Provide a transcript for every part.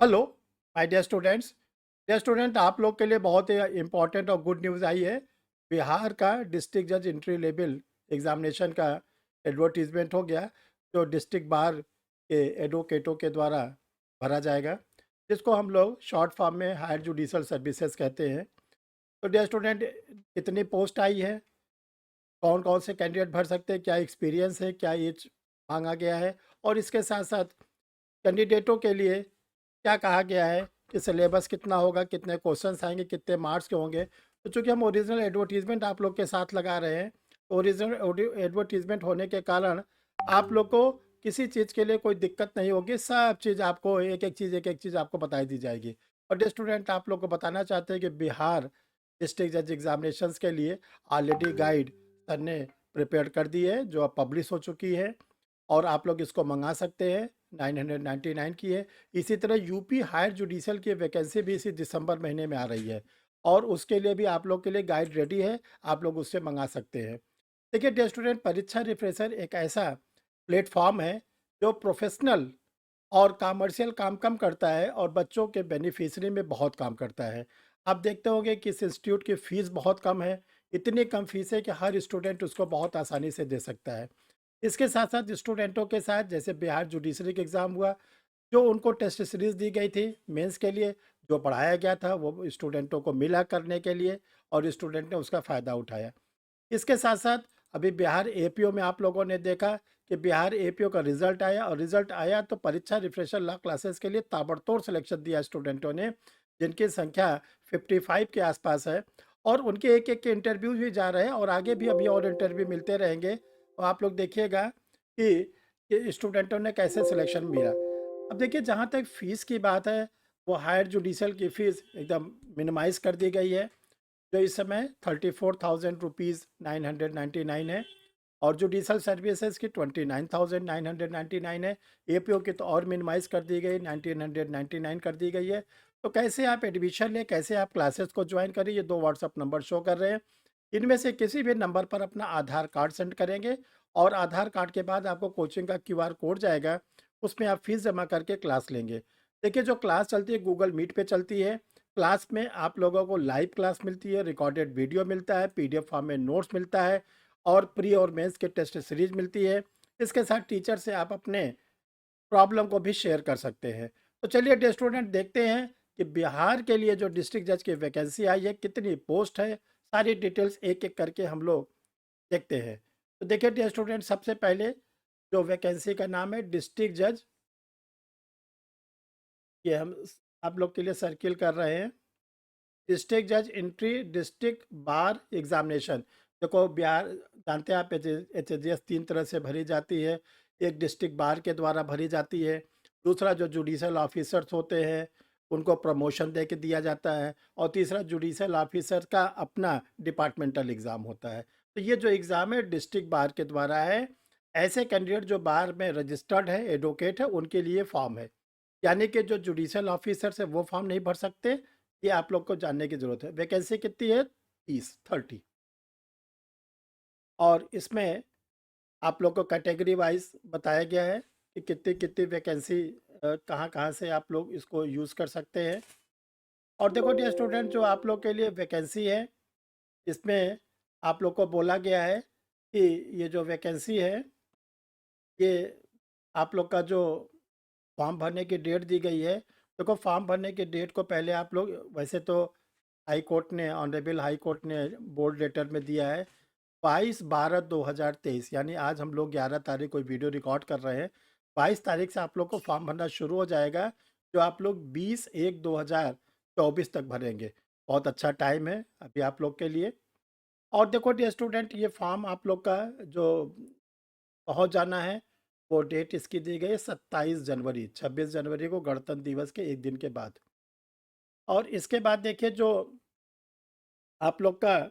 Hello my dear student, आप लोग के लिए बहुत ही इम्पोर्टेंट और गुड न्यूज़ आई है। बिहार का डिस्ट्रिक्ट जज एंट्री लेवल एग्जामिनेशन का एडवर्टीजमेंट हो गया, जो डिस्ट्रिक्ट बार के एडवोकेटों के द्वारा भरा जाएगा, जिसको हम लोग शॉर्ट फॉर्म में हायर जुडिशल सर्विसेज कहते हैं। तो डियर स्टूडेंट, कितनी पोस्ट आई है, कौन कौन से कैंडिडेट भर सकते हैं, क्या एक्सपीरियंस है, क्या एज मांगा गया है, और इसके साथ साथ कैंडिडेटों के लिए क्या कहा गया है कि सिलेबस कितना होगा, कितने क्वेश्चंस आएंगे, कितने मार्क्स के होंगे। तो चूंकि हम ओरिजिनल एडवर्टीजमेंट आप लोग के साथ लगा रहे हैं, तो ओरिजिनल एडवर्टीजमेंट होने के कारण आप लोग को किसी चीज़ के लिए कोई दिक्कत नहीं होगी। सब चीज़ आपको एक एक चीज़ आपको बताई दी जाएगी। और स्टूडेंट, आप लोग को बताना चाहते हैं कि बिहार डिस्ट्रिक्ट जज एग्जामिनेशंस के लिए ऑलरेडी गाइड सर ने प्रिपेयर कर दी है, जो अब पब्लिश हो चुकी है और आप लोग इसको मंगा सकते हैं। 999 की है। इसी तरह यूपी हायर जुडिशल की वैकेंसी भी इसी दिसंबर महीने में आ रही है, और उसके लिए भी आप लोग के लिए गाइड रेडी है, आप लोग उससे मंगा सकते हैं। देखिए डियर स्टूडेंट, परीक्षा रिफ्रेशर एक ऐसा प्लेटफॉर्म है जो प्रोफेशनल और कमर्शियल काम कम करता है और बच्चों के बेनिफिशरी में बहुत काम करता है। आप देखते होंगे कि इस इंस्टीट्यूट की फ़ीस बहुत कम है। इतनी कम फीस है कि हर स्टूडेंट उसको बहुत आसानी से दे सकता है। इसके साथ साथ स्टूडेंटों के साथ जैसे बिहार जुडिशरी का एग्ज़ाम हुआ, जो उनको टेस्ट सीरीज़ दी गई थी मेंस के लिए, जो पढ़ाया गया था वो स्टूडेंटों को मिला करने के लिए, और स्टूडेंट ने उसका फ़ायदा उठाया। इसके साथ साथ अभी बिहार एपीओ में आप लोगों ने देखा कि बिहार एपीओ का रिजल्ट आया, और रिजल्ट आया तो परीक्षा रिफ्रेशर लॉ क्लासेस के लिए ताबड़तोड़ सिलेक्शन दिया स्टूडेंटों ने, जिनकी संख्या 55 के आसपास है। और उनके एक एक के इंटरव्यू भी जा रहे हैं, और आगे भी अभी और इंटरव्यू मिलते रहेंगे। तो आप लोग देखिएगा कि स्टूडेंटों ने कैसे सिलेक्शन मिला। अब देखिए, जहाँ तक फ़ीस की बात है, वो हायर जुडिशल की फ़ीस एकदम मिनिमाइज़ कर दी गई है, जो इस समय 34,000 रुपीज़ 999 है, और जुडिशल सर्विसेज की 29,999 है। एपीओ की तो और मिनिमाइज़ कर दी गई, 1999 कर दी गई है। तो कैसे आप एडमिशन लें, कैसे आप क्लासेस को ज्वाइन करें, ये दो व्हाट्सअप नंबर शो कर रहे हैं। इनमें से किसी भी नंबर पर अपना आधार कार्ड सेंड करेंगे, और आधार कार्ड के बाद आपको कोचिंग का क्यूआर कोड जाएगा, उसमें आप फीस जमा करके क्लास लेंगे। देखिए, जो क्लास चलती है गूगल मीट पे चलती है। क्लास में आप लोगों को लाइव क्लास मिलती है, रिकॉर्डेड वीडियो मिलता है, पीडीएफ फॉर्म में नोट्स मिलता है, और प्री और मेंस के टेस्ट सीरीज मिलती है। इसके साथ टीचर से आप अपने प्रॉब्लम को भी शेयर कर सकते हैं। तो चलिए डियर स्टूडेंट, देखते हैं कि बिहार के लिए जो डिस्ट्रिक्ट जज की वैकेंसी आई है, कितनी पोस्ट है, सारी डिटेल्स एक एक करके हम लोग देखते हैं। तो देखिए डियर स्टूडेंट, सबसे पहले जो वैकेंसी का नाम है डिस्ट्रिक्ट जज, ये हम आप लोग के लिए सर्किल कर रहे हैं। डिस्ट्रिक्ट जज एंट्री डिस्ट्रिक्ट बार एग्जामिनेशन। देखो, बिहार जानते हैं आप, एच तीन तरह से भरी जाती है। एक डिस्ट्रिक्ट बार के द्वारा भरी जाती है। दूसरा, जो जुडिशल ऑफिसर्स होते हैं उनको प्रमोशन दे के दिया जाता है। और तीसरा, जुडिशल ऑफिसर का अपना डिपार्टमेंटल एग्ज़ाम होता है। तो ये जो एग्ज़ाम है डिस्ट्रिक्ट बार के द्वारा है। ऐसे कैंडिडेट जो बार में रजिस्टर्ड है, एडवोकेट है, उनके लिए फॉर्म है। यानी कि जो जुडिशल ऑफिसर्स है वो फॉर्म नहीं भर सकते। ये आप लोग को जानने की ज़रूरत है। वैकेंसी कितनी है? 30। और इसमें आप लोग को कैटेगरी वाइज बताया गया है कि कितनी कितनी वैकेंसी कहाँ कहाँ से आप लोग इसको यूज़ कर सकते हैं। और देखो डियर स्टूडेंट, जो आप लोग के लिए वैकेंसी है, इसमें आप लोग को बोला गया है कि ये जो वैकेंसी है, ये आप लोग का जो फॉर्म भरने की डेट दी गई है। देखो, फॉर्म भरने की डेट को पहले आप लोग, वैसे तो हाई कोर्ट ने, ऑनरेबल हाई कोर्ट ने बोर्ड लेटर में दिया है 22/12/2023, यानी आज हम लोग 11 तारीख को वीडियो रिकॉर्ड कर रहे हैं। 22 तारीख से आप लोग को फॉर्म भरना शुरू हो जाएगा, जो आप लोग 20/1/2024 तक भरेंगे। बहुत अच्छा टाइम है अभी आप लोग के लिए। और देखो डियर स्टूडेंट, ये फॉर्म आप लोग का जो पहुंच जाना है, वो डेट इसकी दी गई है 27 जनवरी, 26 जनवरी को गणतंत्र दिवस के एक दिन के बाद। और इसके बाद देखिए, जो आप लोग का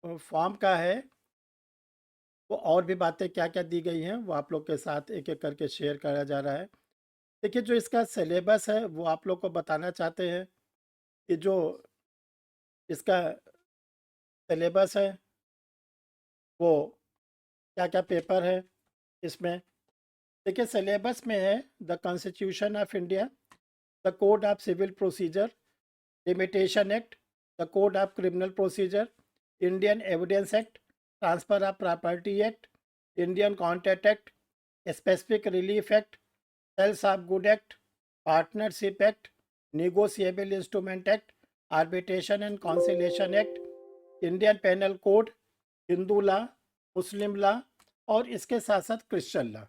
फॉर्म का है, वो और भी बातें क्या क्या दी गई हैं वो आप लोग के साथ एक एक करके शेयर करा जा रहा है। देखिए, जो इसका सिलेबस है वो आप लोग को बताना चाहते हैं कि जो इसका सिलेबस है, वो क्या क्या पेपर है इसमें। देखिए सिलेबस में है the constitution of India, the code of civil procedure, limitation act, the code of criminal procedure, Indian evidence act, transfer of property act, Indian contract act, specific relief act, sales of good act, partnership act, negotiable instrument act, arbitration and conciliation act, Indian penal code, Hindu law, Muslim law और इसके साथ साथ Christian law.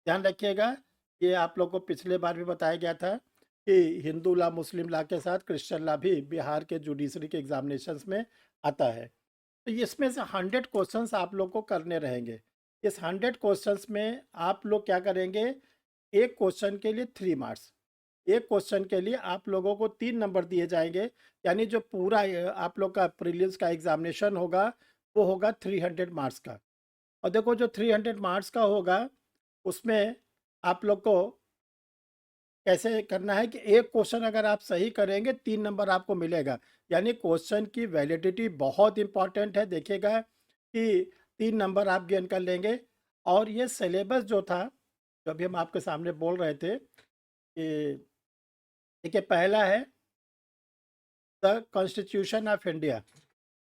ध्यान रखिएगा, ये आप लोग को पिछले बार भी बताया गया था कि हिंदू लॉ मुस्लिम लॉ के साथ क्रिश्चियन लॉ भी बिहार के जुडिशरी के एग्जामिनेशंस में आता है। तो इसमें से 100 क्वेश्चंस आप लोग को करने रहेंगे। इस 100 क्वेश्चंस में आप लोग क्या करेंगे, एक क्वेश्चन के लिए 3 मार्क्स, एक क्वेश्चन के लिए आप लोगों को 3 नंबर दिए जाएंगे। यानी जो पूरा आप लोग का प्रीलिम्स का एग्जामिनेशन होगा वो होगा 300 मार्क्स का। और देखो जो 300 मार्क्स का होगा उसमें आप लोग को कैसे करना है कि एक क्वेश्चन अगर आप सही करेंगे 3 नंबर आपको मिलेगा। यानी क्वेश्चन की वैलिडिटी बहुत इंपॉर्टेंट है। देखिएगा कि 3 नंबर आप गेन कर लेंगे। और ये सिलेबस जो था, जो अभी हम आपके सामने बोल रहे थे कि देखिए पहला है द कॉन्स्टिट्यूशन ऑफ इंडिया,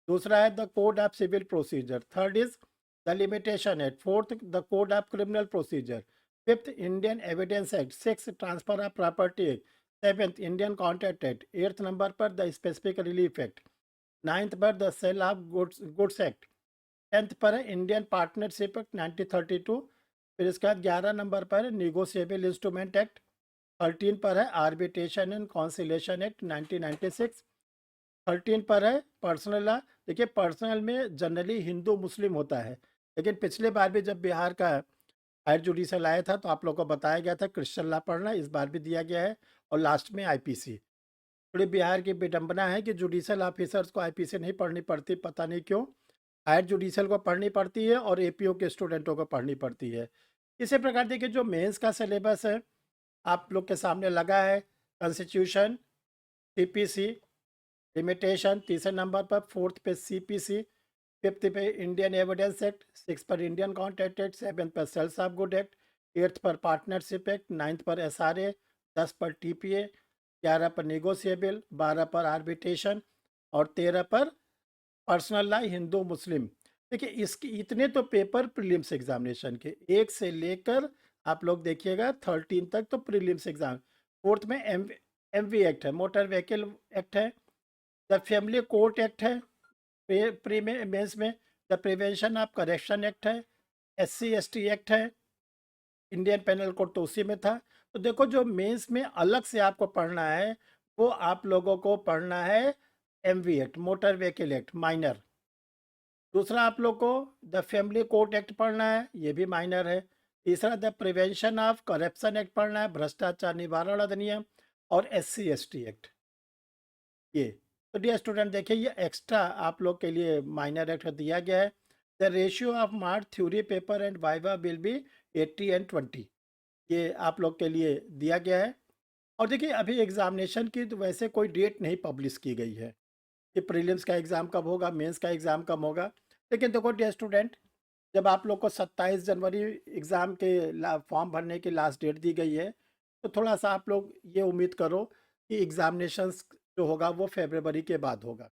दूसरा है the code of civil procedure, third is the limitation act, fourth the code of criminal procedure, fifth Indian evidence act, six transfer of property act, seventh Indian contract act, eighth number पर the specific relief act, ninth पर the sale of goods act, tenth पर है Indian partnership act 1932, फिर इसके बाद 11 number पर है negotiable instrument act, 13 पर है आर्बिट्रेशन एंड कॉन्सिलेशन एक्ट 1996, 13 पर है पर्सनल लॉ। देखिए पर्सनल में जनरली हिंदू मुस्लिम होता है, लेकिन पिछले बार भी जब बिहार का हायर जुडिशल आया था तो आप लोग को बताया गया था क्रिश्चियन लॉ पढ़ना, इस बार भी दिया गया है। और लास्ट में आईपीसी। थोड़ी बिहार की विडंबना है कि जुडिशल ऑफिसर्स को आईपीसी नहीं पढ़नी पड़ती, पता नहीं क्यों। हायर जुडिशल को पढ़नी पड़ती है और एपीओ के स्टूडेंटों को पढ़नी पड़ती है। इसी प्रकार देखिए जो मेंस का सिलेबस है आप लोग के सामने लगा है, कॉन्स्टिट्यूशन, सीपीसी, लिमिटेशन तीसरे नंबर पर, फोर्थ पे सीपीसी, फिफ्थ पे इंडियन एविडेंस एक्ट, सिक्स पर इंडियन कॉन्ट्रैक्ट एक्ट, सेवन्थ पर sales of good act, eighth पर पार्टनरशिप एक्ट, नाइन्थ पर एसआरए, 10 पर टीपीए, 11 पर निगोशिएबल, 12 पर आर्बिट्रेशन और 13 पर पर्सनल लॉ हिंदू मुस्लिम। देखिए इसकी इतने तो पेपर प्रीलिम्स एग्जामिनेशन के, एक से लेकर आप लोग देखिएगा 13 तक तो प्रीलिम्स एग्जाम। फोर्थ में एमवी एक्ट है, मोटर व्हीकल एक्ट है, द फैमिली कोर्ट एक्ट है, प्री मेंस में the prevention of correction act है, एससी एसटी एक्ट है, इंडियन पेनल कोड तो उसी में था। तो देखो जो मेंस में अलग से आपको पढ़ना है वो आप लोगों को पढ़ना है MV act, motor vehicle act minor. दूसरा आप लोग को द फैमिली कोर्ट एक्ट पढ़ना है, ये भी माइनर है। तीसरा the prevention of corruption act पढ़ना है, भ्रष्टाचार निवारण अधिनियम और एससी एसटी एक्ट ये। तो डियर स्टूडेंट देखिए ये एक्स्ट्रा आप लोग के लिए माइनर एक्ट दिया गया है। The ratio of mark theory paper and viva will be 80 and 20, ये आप लोग के लिए दिया गया है। और देखिए अभी एग्जामिनेशन की तो वैसे कोई डेट नहीं पब्लिश की गई है कि प्रीलिम्स का एग्ज़ाम कब होगा, मेंस का एग्ज़ाम कब होगा। लेकिन देखो डियर स्टूडेंट, जब आप लोग को 27 जनवरी एग्ज़ाम के फॉर्म भरने की लास्ट डेट दी गई है तो थोड़ा सा आप लोग ये उम्मीद करो कि एग्ज़ामिनेशंस जो होगा वो फरवरी के बाद होगा।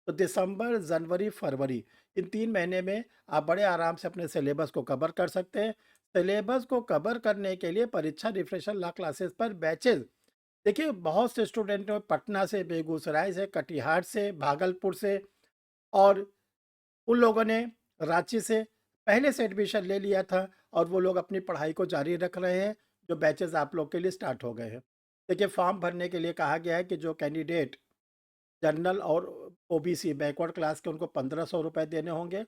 तो दिसंबर, जनवरी, फरवरी इन 3 महीने में आप बड़े आराम से अपने सिलेबस को कवर कर सकते हैं। सिलेबस को कवर करने के लिए परीक्षा रिफ्रेशर लॉ क्लासेस पर बैचेज़, देखिए बहुत से स्टूडेंट ने पटना से, बेगूसराय से, कटिहार से, भागलपुर से और उन लोगों ने रांची से पहले से एडमिशन ले लिया था और वो लोग अपनी पढ़ाई को जारी रख रहे हैं। जो बैचेस आप लोग के लिए स्टार्ट हो गए हैं। देखिए फॉर्म भरने के लिए कहा गया है कि जो कैंडिडेट जनरल और ओबीसी बैकवर्ड क्लास के उनको 1500 रुपये देने होंगे।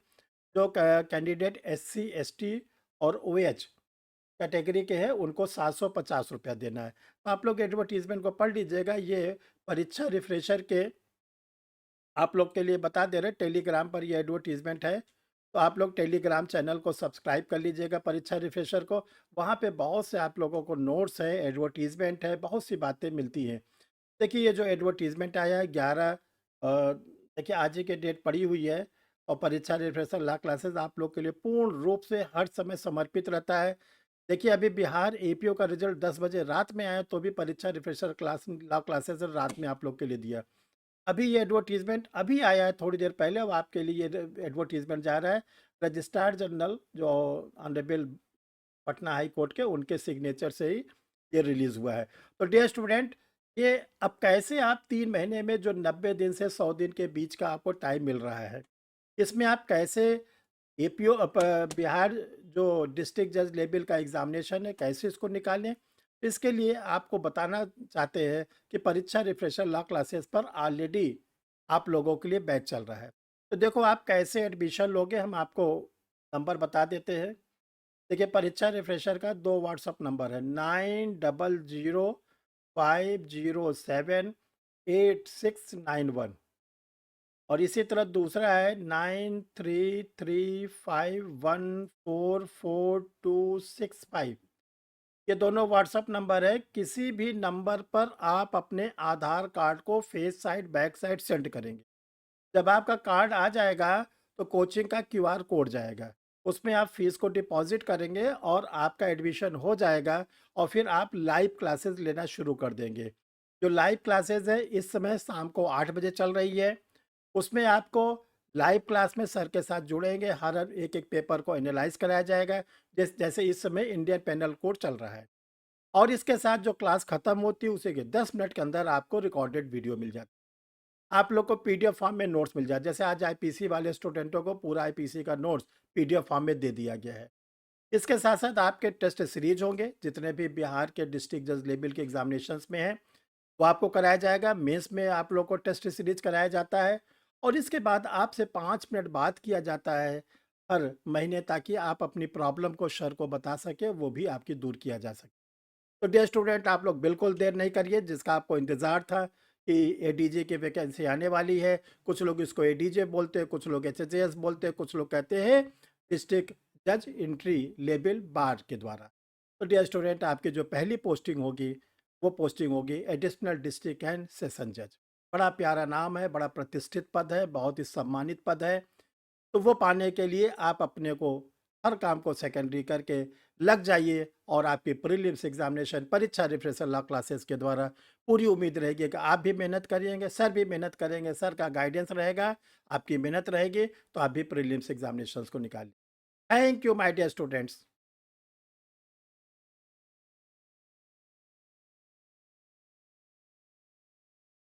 जो कैंडिडेट एससी एसटी और ओएच कैटेगरी के हैं उनको 750 रुपया देना है। तो आप लोग एडवर्टीजमेंट को पढ़ लीजिएगा, ये परीक्षा रिफ्रेशर के आप लोग के लिए बता दे रहे, टेलीग्राम पर ये एडवर्टीजमेंट है। तो आप लोग टेलीग्राम चैनल को सब्सक्राइब कर लीजिएगा परीक्षा रिफ्रेशर को। वहाँ पे बहुत से आप लोगों को नोट्स है, एडवर्टीजमेंट है, बहुत सी बातें मिलती हैं। देखिए ये जो एडवर्टीजमेंट आया है 11 देखिए आज ही के डेट पड़ी हुई है। और परीक्षा रिफ्रेशर लॉ क्लासेस आप लोग के लिए पूर्ण रूप से हर समय समर्पित रहता है। देखिए अभी बिहार एपीओ का रिजल्ट 10 बजे रात में आया, तो भी परीक्षा रिफ्रेशर क्लास लॉ क्लासेस रात में आप लोग के लिए दिया। अभी ये एडवर्टीजमेंट अभी आया है थोड़ी देर पहले, अब आपके लिए ये एडवर्टीजमेंट जा रहा है। रजिस्ट्रार जनरल जो ऑनरेबल पटना हाई कोर्ट के, उनके सिग्नेचर से ही ये रिलीज़ हुआ है। तो डियर स्टूडेंट, ये अब कैसे आप 3 महीने में जो 90 दिन से 100 दिन के बीच का आपको टाइम मिल रहा है, इसमें आप कैसे एपीओ बिहार जो डिस्ट्रिक्ट जज लेवल का एग्ज़ामिनेशन है, कैसे इसको निकालें? इसके लिए आपको बताना चाहते हैं कि परीक्षा रिफ्रेशर लॉ क्लासेस पर ऑलरेडी आप लोगों के लिए बैच चल रहा है। तो देखो आप कैसे एडमिशन लोगे, हम आपको नंबर बता देते हैं। देखिए परीक्षा रिफ्रेशर का 2 व्हाट्सअप नंबर है, 9005078691, और इसी तरह दूसरा है 9335144265। ये दोनों व्हाट्सअप नंबर है। किसी भी नंबर पर आप अपने आधार कार्ड को face side back side send करेंगे। जब आपका कार्ड आ जाएगा तो कोचिंग का क्यूआर कोड जाएगा, उसमें आप फीस को डिपॉजिट करेंगे और आपका एडमिशन हो जाएगा, और फिर आप लाइव क्लासेस लेना शुरू कर देंगे। जो लाइव क्लासेस है इस समय शाम को 8 बजे चल रही है। उसमें आपको लाइव क्लास में सर के साथ जुड़ेंगे, हर एक एक पेपर को एनालाइज कराया जाएगा, जैसे इस समय इंडियन पेनल कोड चल रहा है। और इसके साथ जो क्लास खत्म होती है उसी के 10 मिनट के अंदर आपको रिकॉर्डेड वीडियो मिल जाती है। आप लोग को पीडीएफ फॉर्म में नोट्स मिल जाए, जैसे आज आईपीसी वाले स्टूडेंटों को पूरा आईपीसी का नोट्स पीडीएफ फॉर्म में दे दिया गया है। इसके साथ साथ आपके टेस्ट सीरीज होंगे, जितने भी बिहार के डिस्ट्रिक्ट जज लेवल के एग्जामिनेशंस में हैं वो आपको कराया जाएगा। मेंस में आप लोग को टेस्ट सीरीज कराया जाता है, और इसके बाद आपसे 5 मिनट बात किया जाता है हर महीने, ताकि आप अपनी प्रॉब्लम को सर को बता सके, वो भी आपकी दूर किया जा सके। तो डियर स्टूडेंट, आप लोग बिल्कुल देर नहीं करिए, जिसका आपको इंतज़ार था कि एडीजे की वैकेंसी आने वाली है। कुछ लोग इसको एडीजे बोलते हैं, कुछ लोग एचएचएस बोलते हैं, कुछ लोग कहते हैं डिस्ट्रिक्ट जज इंट्री लेवल बार के द्वारा। तो डियर स्टूडेंट, आपकी जो पहली पोस्टिंग होगी वो पोस्टिंग होगी एडिशनल डिस्ट्रिक्ट एंड सेशन जज। बड़ा प्यारा नाम है, बड़ा प्रतिष्ठित पद है, बहुत ही सम्मानित पद है। तो वो पाने के लिए आप अपने को हर काम को सेकेंडरी करके लग जाइए, और आपकी प्रीलिम्स एग्जामिनेशन परीक्षा रिफ्रेशर लॉ क्लासेस के द्वारा पूरी उम्मीद रहेगी कि आप भी मेहनत करेंगे, सर भी मेहनत करेंगे, सर का गाइडेंस रहेगा, आपकी मेहनत रहेगी, तो आप भी प्रीलिम्स एग्जामिनेशंस को निकालिए। Thank you my dear students.